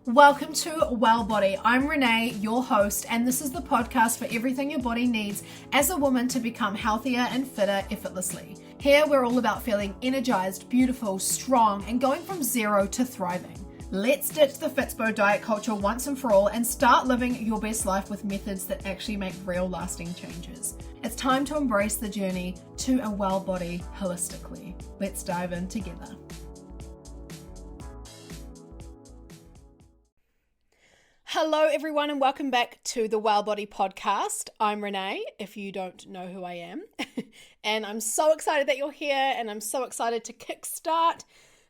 Welcome to Well Body. I'm Renee, your host, and this is the podcast for everything your body needs as a woman to become healthier and fitter effortlessly. Here, we're all about feeling energized, beautiful, strong, and going from zero to thriving. Let's ditch the Fitspo diet culture once and for all and start living your best life with methods that actually make real lasting changes. It's time to embrace the journey to a well body holistically. Let's dive in together. Hello everyone and welcome back to the Well Body podcast. I'm Renee, if you don't know who I am. And I'm so excited that you're here and I'm so excited to kickstart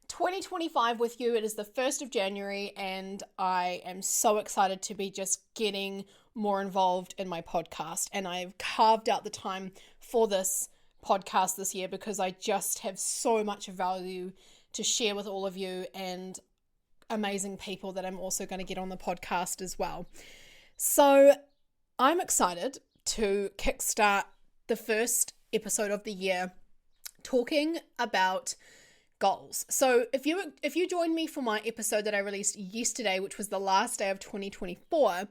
2025 with you. It is the 1st of January and I am so excited to be just getting more involved in my podcast. And I've carved out the time for this podcast this year because I just have so much value to share with all of you and amazing people that I'm also going to get on the podcast as well. So I'm excited to kickstart the first episode of the year talking about goals. So if you joined me for my episode that I released yesterday, which was the last day of 2024,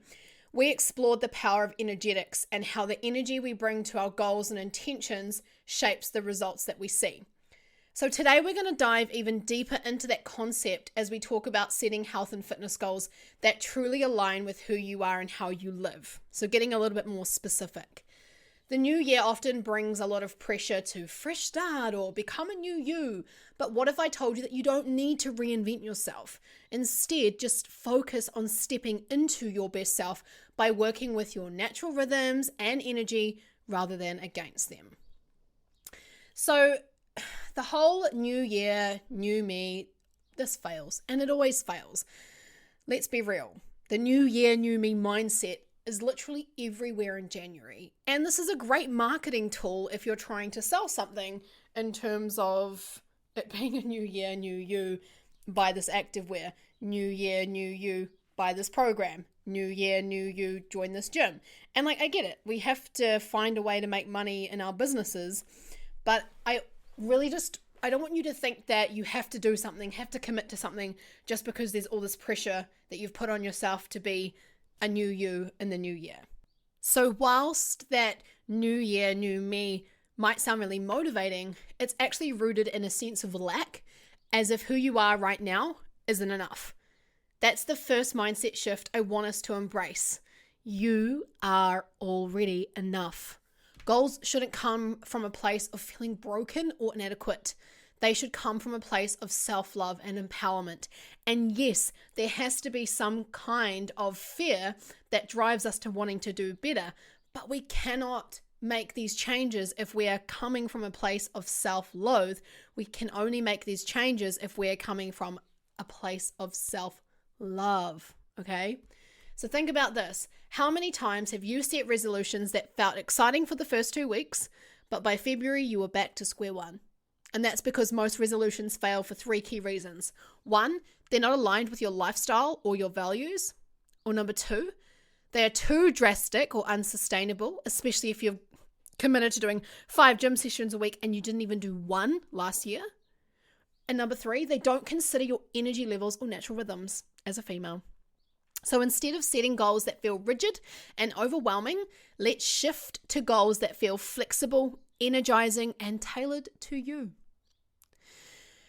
we explored the power of energetics and how the energy we bring to our goals and intentions shapes the results that we see. So today we're going to dive even deeper into that concept as we talk about setting health and fitness goals that truly align with who you are and how you live. So getting a little bit more specific. The new year often brings a lot of pressure to fresh start or become a new you. But what if I told you that you don't need to reinvent yourself? Instead, just focus on stepping into your best self by working with your natural rhythms and energy rather than against them. So the whole new year, new me, this fails, and it always fails. Let's be real. The new year, new me mindset is literally everywhere in January. And this is a great marketing tool if you're trying to sell something in terms of it being a new year, new you, buy this activewear. New year, new you, buy this program. New year, new you, join this gym. And I get it. We have to find a way to make money in our businesses, but I don't want you to think that you have to do something, have to commit to something just because there's all this pressure that you've put on yourself to be a new you in the new year. So whilst that new year, new me might sound really motivating, it's actually rooted in a sense of lack, as if who you are right now isn't enough. That's the first mindset shift I want us to embrace. You are already enough. Goals shouldn't come from a place of feeling broken or inadequate. They should come from a place of self-love and empowerment. And yes, there has to be some kind of fear that drives us to wanting to do better, but we cannot make these changes if we are coming from a place of self-loathe. We can only make these changes if we are coming from a place of self-love, okay? So think about this. How many times have you set resolutions that felt exciting for the first 2 weeks, but by February you were back to square one? And that's because most resolutions fail for 3 key reasons. 1, they're not aligned with your lifestyle or your values. Or number 2, they are too drastic or unsustainable, especially if you've committed to doing 5 gym sessions a week and you didn't even do 1 last year. And number 3, they don't consider your energy levels or natural rhythms as a female. So instead of setting goals that feel rigid and overwhelming, let's shift to goals that feel flexible, energizing, and tailored to you.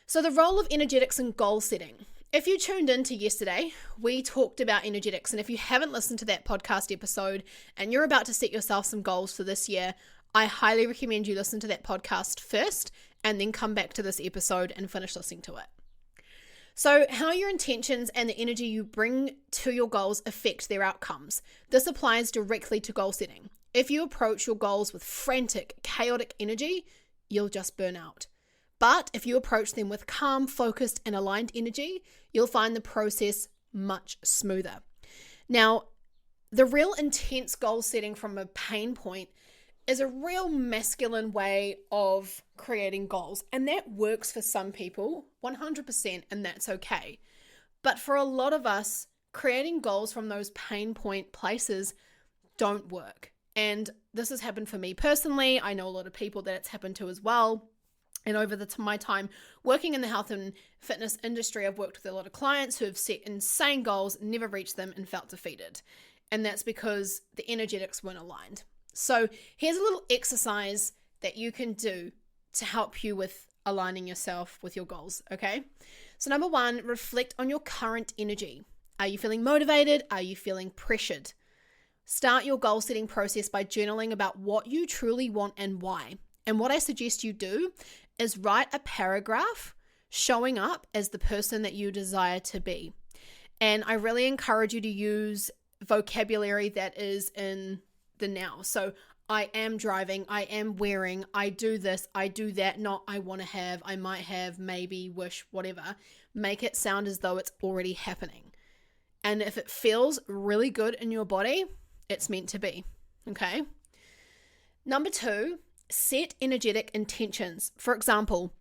So the role of energetics in goal setting. If you tuned into yesterday, we talked about energetics. And if you haven't listened to that podcast episode and you're about to set yourself some goals for this year, I highly recommend you listen to that podcast first and then come back to this episode and finish listening to it. So how your intentions and the energy you bring to your goals affect their outcomes. This applies directly to goal setting. If you approach your goals with frantic, chaotic energy, you'll just burn out. But if you approach them with calm, focused, and aligned energy, you'll find the process much smoother. Now, the real intense goal setting from a pain point is a real masculine way of creating goals. And that works for some people 100%, and that's okay. But for a lot of us, creating goals from those pain point places don't work. And this has happened for me personally. I know a lot of people that it's happened to as well. And over my time working in the health and fitness industry, I've worked with a lot of clients who have set insane goals, never reached them, and felt defeated. And that's because the energetics weren't aligned. So here's a little exercise that you can do to help you with aligning yourself with your goals, okay? So number 1, reflect on your current energy. Are you feeling motivated? Are you feeling pressured? Start your goal setting process by journaling about what you truly want and why. And what I suggest you do is write a paragraph showing up as the person that you desire to be. And I really encourage you to use vocabulary that is in the now. So I am driving, I am wearing, I do this, I do that, not I want to have, I might have, maybe, wish, whatever. Make it sound as though it's already happening. And if it feels really good in your body, it's meant to be, okay? Number 2, set energetic intentions. For example,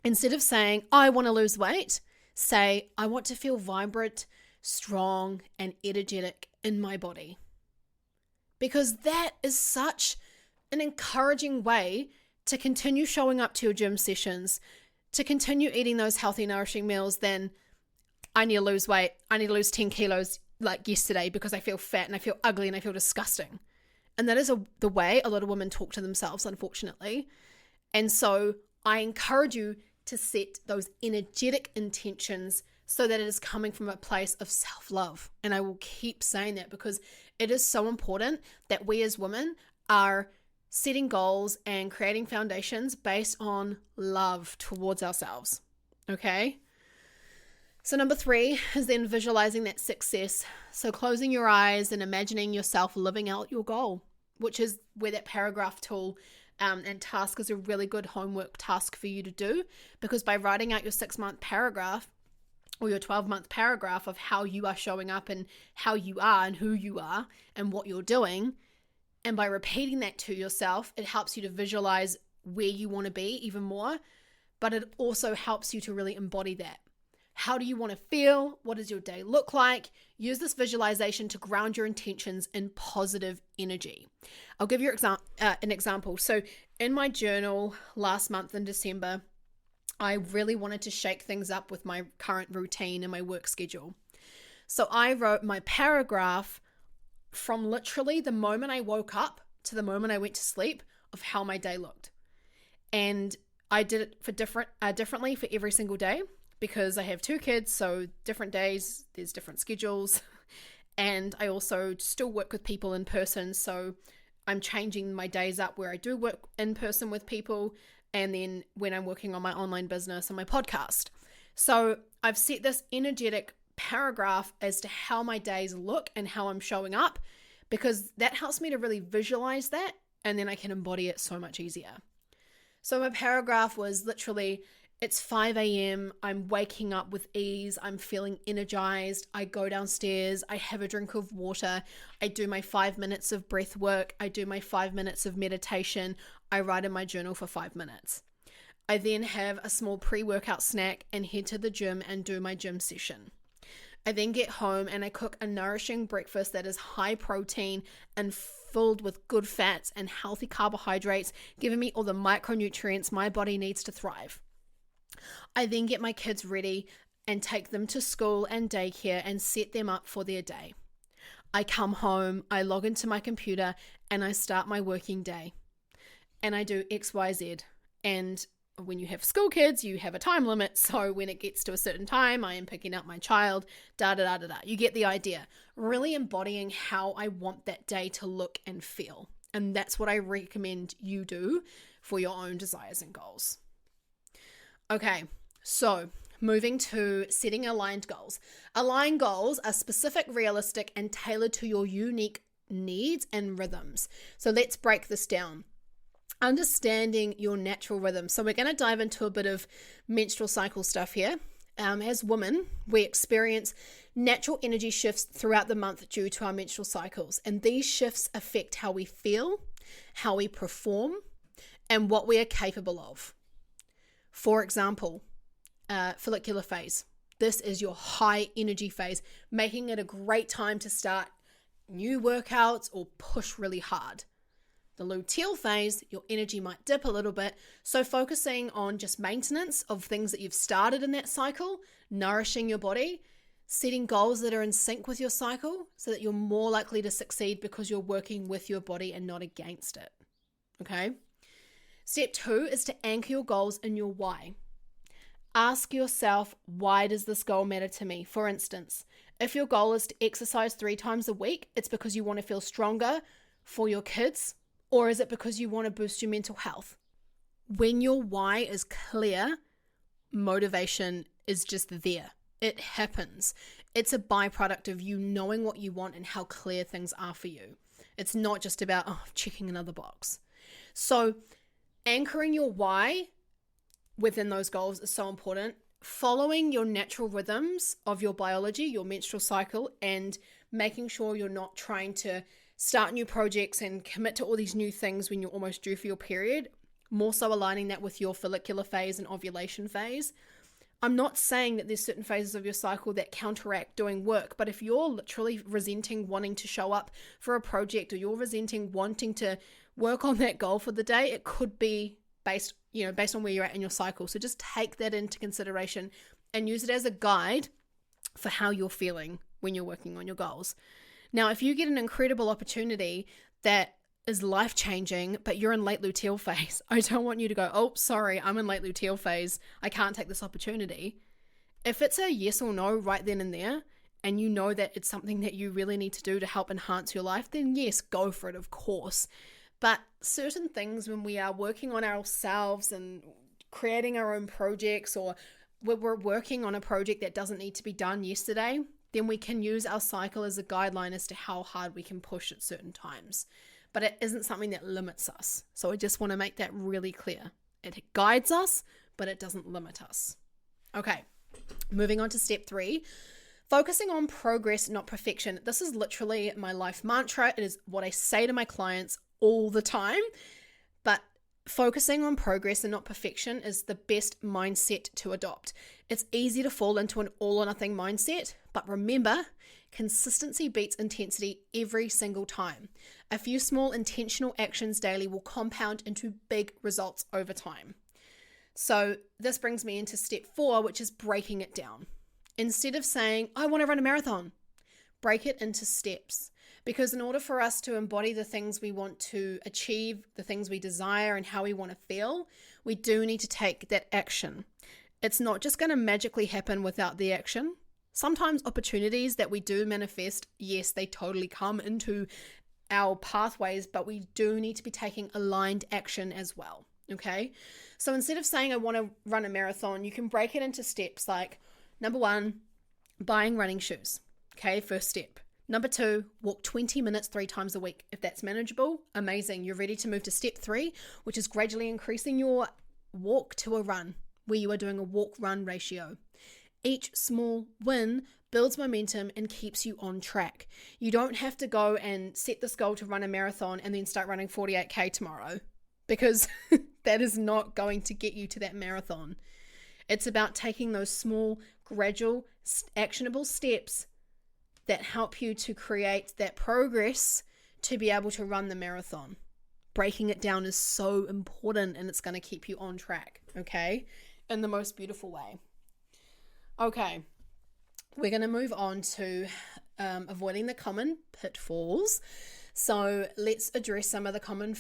instead of saying, I want to lose weight, say, I want to feel vibrant, strong, and energetic in my body. Because that is such an encouraging way to continue showing up to your gym sessions, to continue eating those healthy, nourishing meals than I need to lose weight, I need to lose 10 kilos like yesterday because I feel fat and I feel ugly and I feel disgusting. And that is the way a lot of women talk to themselves, unfortunately. And so I encourage you to set those energetic intentions so that it is coming from a place of self-love. And I will keep saying that because it is so important that we as women are setting goals and creating foundations based on love towards ourselves. Okay? So number 3 is then visualizing that success. So closing your eyes and imagining yourself living out your goal, which is where that paragraph tool and task is a really good homework task for you to do, because by writing out your 6-month paragraph or your 12-month paragraph of how you are showing up and how you are and who you are and what you're doing, and by repeating that to yourself, it helps you to visualize where you want to be even more, but it also helps you to really embody that. How do you want to feel? What does your day look like? Use this visualization to ground your intentions in positive energy. I'll give you an example. So in my journal last month in December, I really wanted to shake things up with my current routine and my work schedule. So I wrote my paragraph from literally the moment I woke up to the moment I went to sleep of how my day looked. And I did it for differently for every single day, because I have 2 kids, so different days, there's different schedules. And I also still work with people in person, so I'm changing my days up where I do work in person with people, and then when I'm working on my online business and my podcast. So I've set this energetic paragraph as to how my days look and how I'm showing up, because that helps me to really visualize that, and then I can embody it so much easier. So my paragraph was literally, it's 5 a.m. I'm waking up with ease. I'm feeling energized. I go downstairs. I have a drink of water. I do my 5 minutes of breath work. I do my 5 minutes of meditation. I write in my journal for 5 minutes. I then have a small pre-workout snack and head to the gym and do my gym session. I then get home and I cook a nourishing breakfast that is high protein and filled with good fats and healthy carbohydrates, giving me all the micronutrients my body needs to thrive. I then get my kids ready and take them to school and daycare and set them up for their day. I come home, I log into my computer, and I start my working day. And I do X, Y, Z. And when you have school kids, you have a time limit. So when it gets to a certain time, I am picking up my child, da-da-da-da-da. You get the idea. Really embodying how I want that day to look and feel. And that's what I recommend you do for your own desires and goals. Okay, so moving to setting aligned goals. Aligned goals are specific, realistic, and tailored to your unique needs and rhythms. So let's break this down. Understanding your natural rhythm. So we're going to dive into a bit of menstrual cycle stuff here. As women, we experience natural energy shifts throughout the month due to our menstrual cycles. And these shifts affect how we feel, how we perform, and what we are capable of. For example, follicular phase. This is your high energy phase, making it a great time to start new workouts or push really hard. The luteal phase, your energy might dip a little bit. So focusing on just maintenance of things that you've started in that cycle, nourishing your body, setting goals that are in sync with your cycle so that you're more likely to succeed because you're working with your body and not against it. Okay? Step 2 is to anchor your goals in your why. Ask yourself, why does this goal matter to me? For instance, if your goal is to exercise 3 times a week, it's because you want to feel stronger for your kids, or is it because you want to boost your mental health? When your why is clear, motivation is just there. It happens. It's a byproduct of you knowing what you want and how clear things are for you. It's not just about, checking another box. So anchoring your why within those goals is so important. Following your natural rhythms of your biology, your menstrual cycle, and making sure you're not trying to start new projects and commit to all these new things when you're almost due for your period, more so aligning that with your follicular phase and ovulation phase. I'm not saying that there's certain phases of your cycle that counteract doing work, but if you're literally resenting wanting to show up for a project, or you're resenting wanting to work on that goal for the day, it could be based on where you're at in your cycle. So just take that into consideration and use it as a guide for how you're feeling when you're working on your goals. Now, if you get an incredible opportunity that is life-changing, but you're in late luteal phase, I don't want you to go, oh, sorry, I'm in late luteal phase, I can't take this opportunity. If it's a yes or no right then and there, and you know that it's something that you really need to do to help enhance your life, then yes, go for it, of course. But certain things, when we are working on ourselves and creating our own projects, or we're working on a project that doesn't need to be done yesterday, then we can use our cycle as a guideline as to how hard we can push at certain times. But it isn't something that limits us. So I just want to make that really clear. It guides us, but it doesn't limit us. Okay, moving on to step 3. Focusing on progress, not perfection. This is literally my life mantra. It is what I say to my clients all the time. But focusing on progress and not perfection is the best mindset to adopt. It's easy to fall into an all or nothing mindset, but remember, consistency beats intensity every single time. A few small intentional actions daily will compound into big results over time. So this brings me into step 4, which is breaking it down. Instead of saying, I want to run a marathon, break it into steps. Because in order for us to embody the things we want to achieve, the things we desire and how we want to feel, we do need to take that action. It's not just going to magically happen without the action. Sometimes opportunities that we do manifest, yes, they totally come into our pathways, but we do need to be taking aligned action as well, okay? So instead of saying I want to run a marathon, you can break it into steps like, number 1, buying running shoes, okay, first step. Number 2, walk 20 minutes 3 times a week. If that's manageable, amazing. You're ready to move to step 3, which is gradually increasing your walk to a run, where you are doing a walk-run ratio. Each small win builds momentum and keeps you on track. You don't have to go and set this goal to run a marathon and then start running 48K tomorrow, because that is not going to get you to that marathon. It's about taking those small, gradual, actionable steps that help you to create that progress to be able to run the marathon. Breaking it down is so important, and it's going to keep you on track, okay? In the most beautiful way. Okay, we're going to move on to avoiding the common pitfalls. So let's address some of the common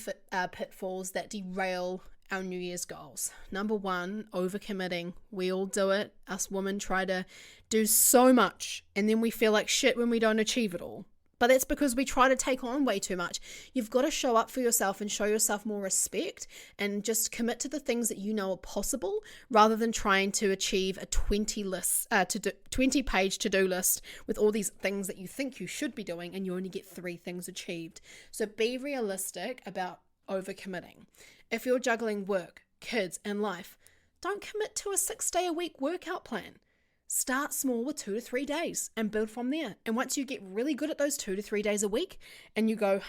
pitfalls that derail our New Year's goals. Number 1, overcommitting. We all do it. Us women try to do so much, and then we feel like shit when we don't achieve it all. But that's because we try to take on way too much. You've got to show up for yourself and show yourself more respect, and just commit to the things that you know are possible, rather than trying to achieve a 20-page to-do list with all these things that you think you should be doing, and you only get 3 things achieved. So be realistic about overcommitting. If you're juggling work, kids, and life, don't commit to a 6-day-a-week workout plan. Start small with 2 to 3 days and build from there. And once you get really good at those 2 to 3 days a week and you go,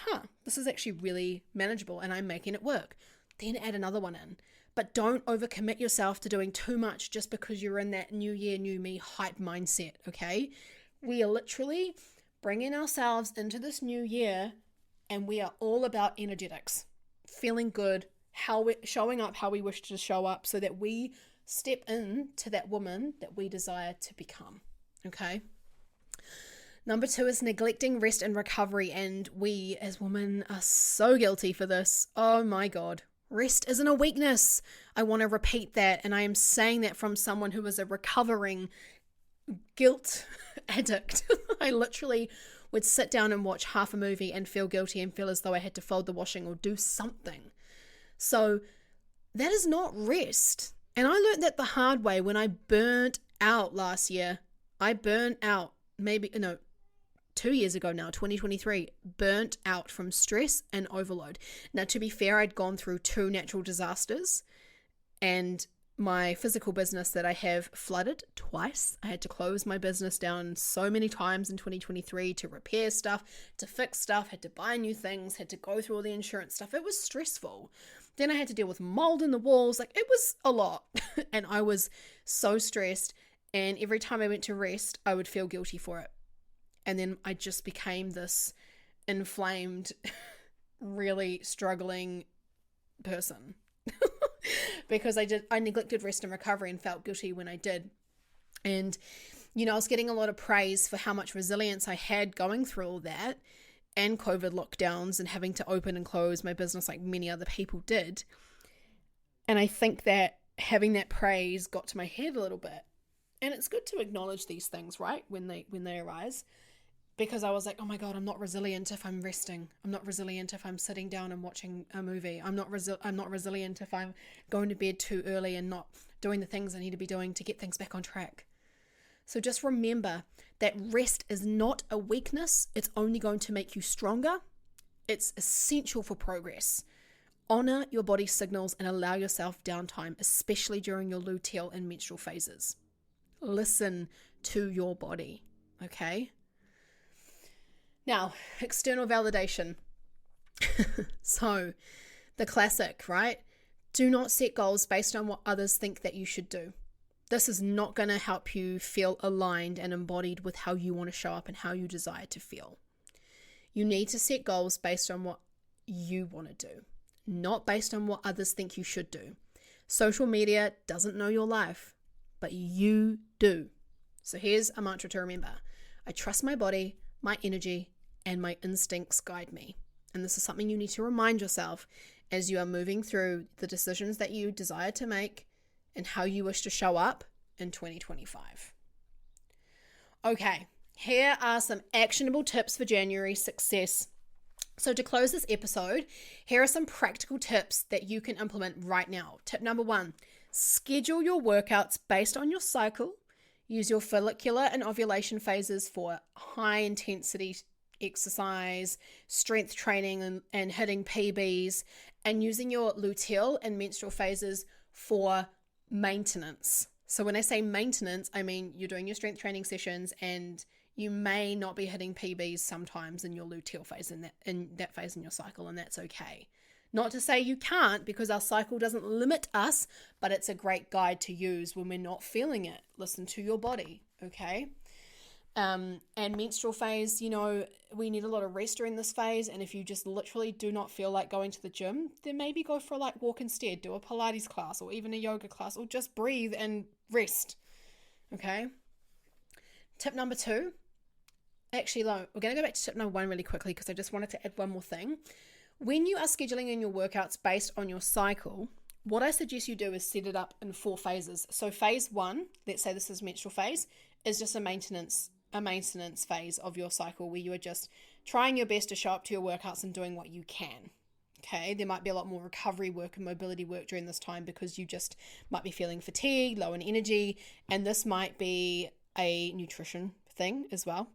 this is actually really manageable and I'm making it work, then add another one in. But don't overcommit yourself to doing too much just because you're in that new year, new me hype mindset, okay? We are literally bringing ourselves into this new year, and we are all about energetics. feeling good, how we're showing up, how we wish to show up, so that we step into that woman that we desire to become. Okay. Number 2 is neglecting rest and recovery. And we as women are so guilty for this. Oh my God. Rest isn't a weakness. I want to repeat that. And I am saying that from someone who is a recovering guilt addict. I literally would sit down and watch half a movie and feel guilty and feel as though I had to fold the washing or do something. So that is not rest. And I learned that the hard way when I burnt out last year. I burnt out 2 years ago now, 2023, burnt out from stress and overload. Now, to be fair, I'd gone through 2 natural disasters, and my physical business that I have flooded twice. I had to close my business down so many times in 2023 to repair stuff, to fix stuff, had to buy new things, had to go through all the insurance stuff. It was stressful. Then I had to deal with mold in the walls. Like, it was a lot. And I was so stressed. And every time I went to rest, I would feel guilty for it. And then I just became this inflamed, really struggling person because I neglected rest and recovery and felt guilty when I did. And, I was getting a lot of praise for how much resilience I had going through all that and COVID lockdowns and having to open and close my business like many other people did. And I think that having that praise got to my head a little bit. And it's good to acknowledge these things, right? When they arise. Because I was like, oh my God, I'm not resilient if I'm resting. I'm not resilient if I'm sitting down and watching a movie. I'm not resilient if I'm going to bed too early and not doing the things I need to be doing to get things back on track. So just remember that rest is not a weakness. It's only going to make you stronger. It's essential for progress. Honor your body's signals and allow yourself downtime, especially during your luteal and menstrual phases. Listen to your body, okay? Now, external validation. So, the classic, right? Do not set goals based on what others think that you should do. This is not going to help you feel aligned and embodied with how you want to show up and how you desire to feel. You need to set goals based on what you want to do, not based on what others think you should do. Social media doesn't know your life, but you do. So here's a mantra to remember. I trust my body, my energy, and my instincts guide me. And this is something you need to remind yourself as you are moving through the decisions that you desire to make and how you wish to show up in 2025. Okay, here are some actionable tips for January success. So to close this episode, here are some practical tips that you can implement right now. Tip number 1, schedule your workouts based on your cycle. Use your follicular and ovulation phases for high intensity exercise, strength training and hitting PBs, and using your luteal and menstrual phases for maintenance. So when I say maintenance, I mean you're doing your strength training sessions and you may not be hitting PBs sometimes in your luteal phase, in that phase in your cycle, and that's okay. Not to say you can't, because our cycle doesn't limit us, but it's a great guide to use when we're not feeling it. Listen to your body, okay? And menstrual phase, we need a lot of rest during this phase. And if you just literally do not feel like going to the gym, then maybe go for a walk instead. Do a Pilates class or even a yoga class, or just breathe and rest. Okay. Tip number 2. Actually, we're going to go back to tip number 1 really quickly because I just wanted to add one more thing. When you are scheduling in your workouts based on your cycle, what I suggest you do is set it up in 4 phases. So phase 1, let's say this is menstrual phase, is just a maintenance phase of your cycle where you are just trying your best to show up to your workouts and doing what you can. Okay, there might be a lot more recovery work and mobility work during this time because you just might be feeling fatigued, low in energy, and this might be a nutrition thing as well.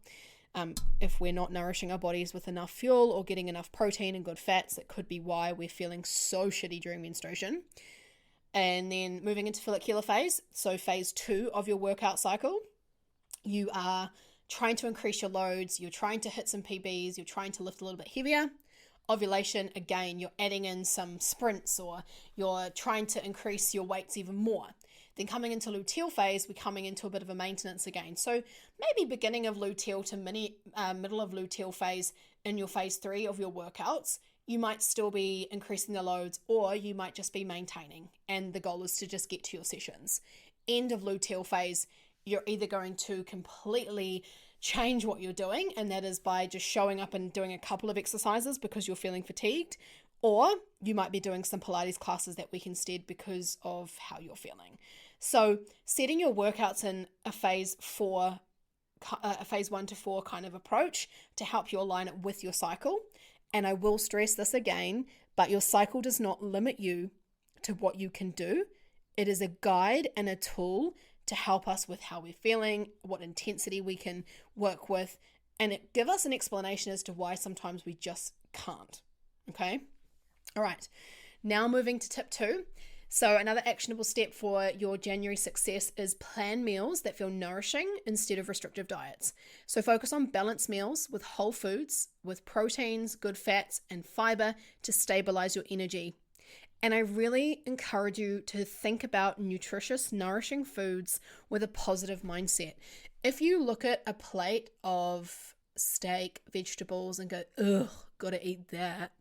If we're not nourishing our bodies with enough fuel or getting enough protein and good fats, that could be why we're feeling so shitty during menstruation. And then moving into follicular phase, so phase 2 of your workout cycle, you are trying to increase your loads, you're trying to hit some PBs, you're trying to lift a little bit heavier. Ovulation, again, you're adding in some sprints or you're trying to increase your weights even more. Then coming into luteal phase, we're coming into a bit of a maintenance again. So maybe beginning of luteal to middle of luteal phase in your phase 3 of your workouts, you might still be increasing the loads, or you might just be maintaining, and the goal is to just get to your sessions. End of luteal phase, you're either going to completely change what you're doing, and that is by just showing up and doing a couple of exercises because you're feeling fatigued, or you might be doing some Pilates classes that week instead because of how you're feeling. So setting your workouts in a phase 1 to 4 kind of approach to help you align it with your cycle. And I will stress this again, but your cycle does not limit you to what you can do. It is a guide and a tool to help us with how we're feeling, what intensity we can work with, and it give us an explanation as to why sometimes we just can't. Okay? All right. Now moving to tip 2. So another actionable step for your January success is plan meals that feel nourishing instead of restrictive diets. So focus on balanced meals with whole foods, with proteins, good fats, and fiber to stabilize your energy. And I really encourage you to think about nutritious, nourishing foods with a positive mindset. If you look at a plate of steak, vegetables, and go, ugh, gotta eat that,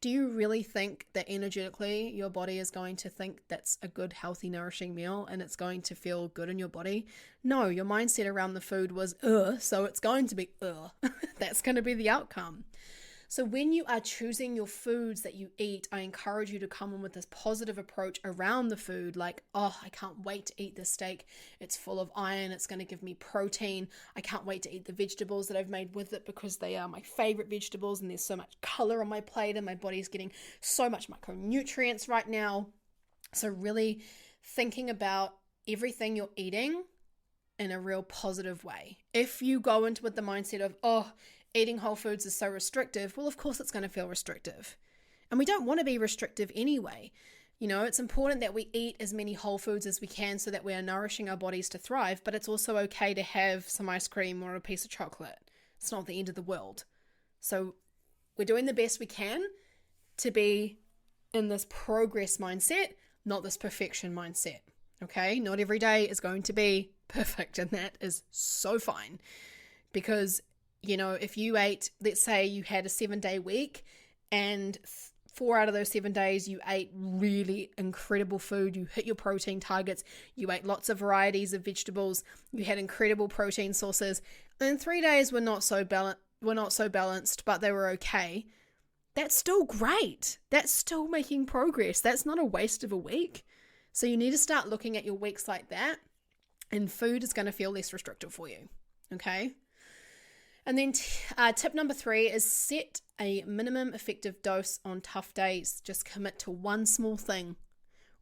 do you really think that energetically your body is going to think that's a good, healthy, nourishing meal and it's going to feel good in your body? No, your mindset around the food was, so it's going to be, That's going to be the outcome. So when you are choosing your foods that you eat, I encourage you to come in with this positive approach around the food, like, I can't wait to eat this steak. It's full of iron. It's going to give me protein. I can't wait to eat the vegetables that I've made with it because they are my favorite vegetables and there's so much color on my plate and my body's getting so much micronutrients right now. So really thinking about everything you're eating in a real positive way. If you go into with the mindset of, eating whole foods is so restrictive, well, of course it's going to feel restrictive. And we don't want to be restrictive anyway. You know, it's important that we eat as many whole foods as we can so that we are nourishing our bodies to thrive, but it's also okay to have some ice cream or a piece of chocolate. It's not the end of the world. So we're doing the best we can to be in this progress mindset, not this perfection mindset. Okay? Not every day is going to be perfect, and that is so fine. Because if you ate, let's say you had a 7-day week and 4 out of those 7 days you ate really incredible food, you hit your protein targets, you ate lots of varieties of vegetables, you had incredible protein sources, and 3 days were not so balanced, but they were okay. That's still great. That's still making progress. That's not a waste of a week. So you need to start looking at your weeks like that, and food is going to feel less restrictive for you. Okay? And then tip number 3 is set a minimum effective dose on tough days. Just commit to one small thing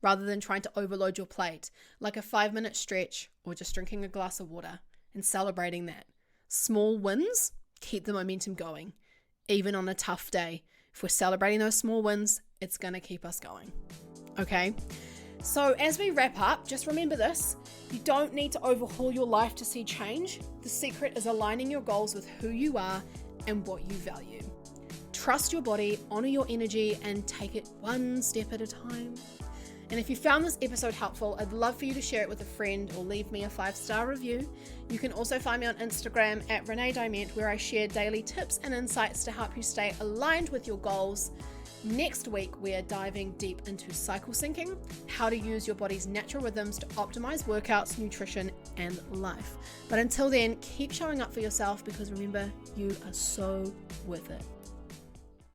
rather than trying to overload your plate, like a 5-minute stretch or just drinking a glass of water and celebrating that. Small wins keep the momentum going, even on a tough day. If we're celebrating those small wins, it's going to keep us going. Okay? So as we wrap up, just remember this. You don't need to overhaul your life to see change. The secret is aligning your goals with who you are and what you value. Trust your body, honor your energy, and take it one step at a time. And if you found this episode helpful, I'd love for you to share it with a friend or leave me a 5-star review. You can also find me on Instagram at Renee Diment, where I share daily tips and insights to help you stay aligned with your goals. Next week, we are diving deep into cycle syncing, how to use your body's natural rhythms to optimize workouts, nutrition, and life. But until then, keep showing up for yourself, because remember, you are so worth it.